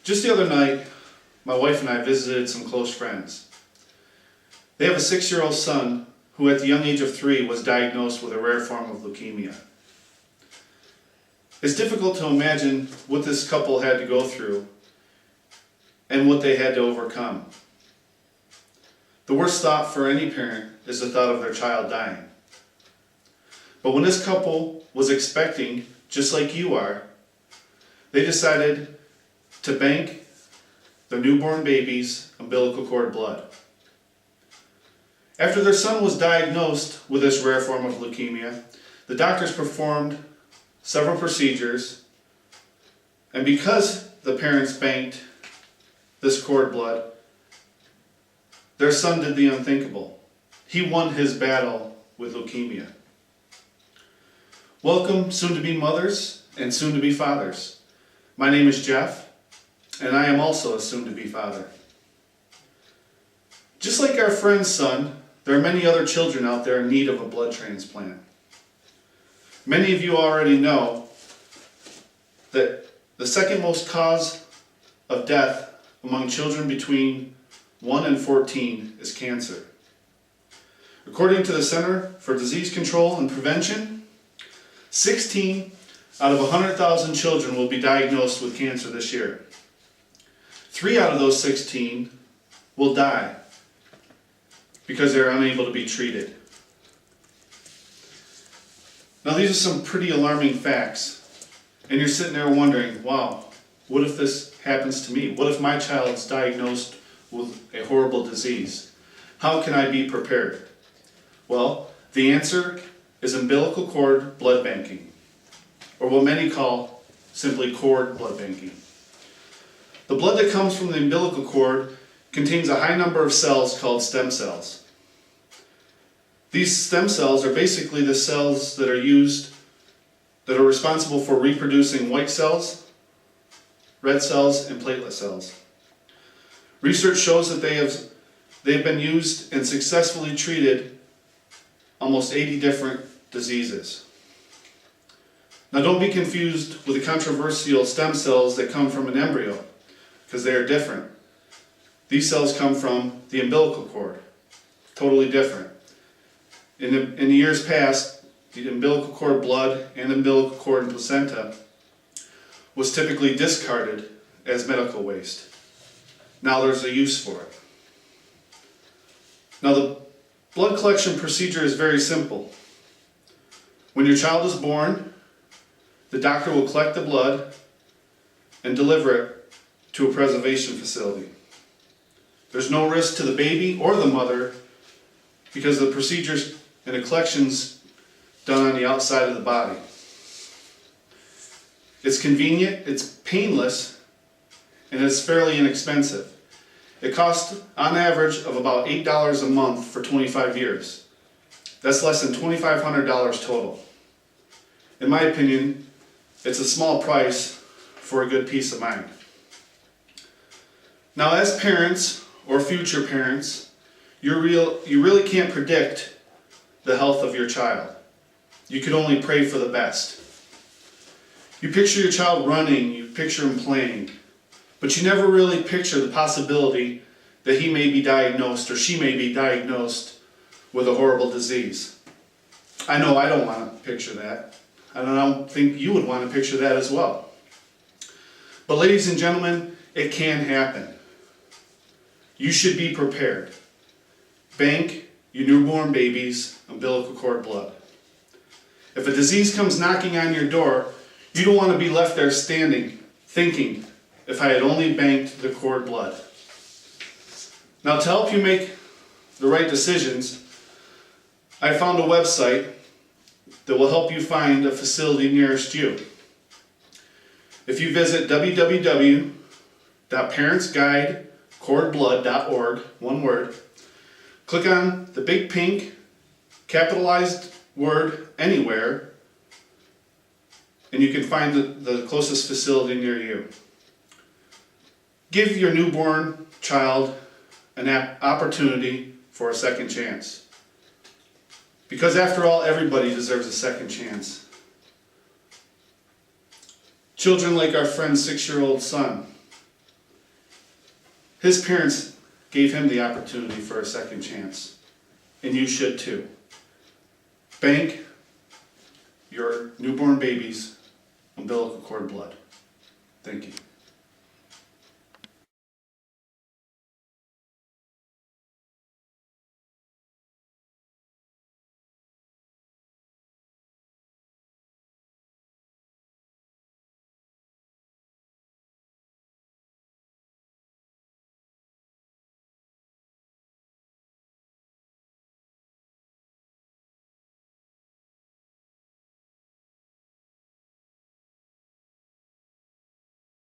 Just the other night, my wife and I visited some close friends. They have a 6-year-old son who at the young age of 3 was diagnosed with a rare form of leukemia. It's difficult to imagine what this couple had to go through and what they had to overcome. The worst thought for any parent is the thought of their child dying. But when this couple was expecting, just like you are, they decided to bank their newborn baby's umbilical cord blood. After their son was diagnosed with this rare form of leukemia, the doctors performed several procedures, and because the parents banked this cord blood, their son did the unthinkable. He won his battle with leukemia. Welcome, soon-to-be mothers and soon-to-be fathers. My name is Jeff, and I am also a soon-to-be father. Just like our friend's son, there are many other children out there in need of a blood transplant. Many of you already know that the second most cause of death among children between 1 and 14 is cancer. According to the Center for Disease Control and Prevention, 16 out of 100,000 children will be diagnosed with cancer this year. 3 out of those 16 will die because they're unable to be treated. Now these are some pretty alarming facts, and you're sitting there wondering, wow, what if this happens to me? What if my child's diagnosed with a horrible disease? How can I be prepared? Well, the answer is umbilical cord blood banking, or what many call simply cord blood banking. The blood that comes from the umbilical cord contains a high number of cells called stem cells. These stem cells are basically the cells that are responsible for reproducing white cells, red cells, and platelet cells. Research shows that they've been used and successfully treated almost 80 different diseases. Now don't be confused with the controversial stem cells that come from an embryo, because they are different. These cells come from the umbilical cord, totally different. In the years past, the umbilical cord blood and umbilical cord and placenta was typically discarded as medical waste. Now there's a use for it. Now the blood collection procedure is very simple. When your child is born, the doctor will collect the blood and deliver it to a preservation facility. There's no risk to the baby or the mother because the procedures and the collection's done on the outside of the body. It's convenient, it's painless, and it's fairly inexpensive. It costs on average of about $8 a month for 25 years. That's less than $2,500 total. In my opinion, it's a small price for a good peace of mind. Now as parents or future parents, you really can't predict the health of your child. You can only pray for the best. You picture your child running, you picture him playing, but you never really picture the possibility that he may be diagnosed or she may be diagnosed with a horrible disease. I know I don't want to picture that, and I don't think you would want to picture that as well. But ladies and gentlemen, it can happen. You should be prepared. Bank your newborn baby's umbilical cord blood. If a disease comes knocking on your door, you don't want to be left there standing, thinking, if I had only banked the cord blood. Now to help you make the right decisions, I found a website that will help you find a facility nearest you. If you visit www.parentsguidecordblood.org, one word, click on the big pink capitalized word anywhere, and you can find the closest facility near you. Give your newborn child an opportunity for a second chance. Because after all, everybody deserves a second chance. Children like our friend's 6-year-old son His parents gave him the opportunity for a second chance, and you should too. Bank your newborn baby's umbilical cord blood. Thank you.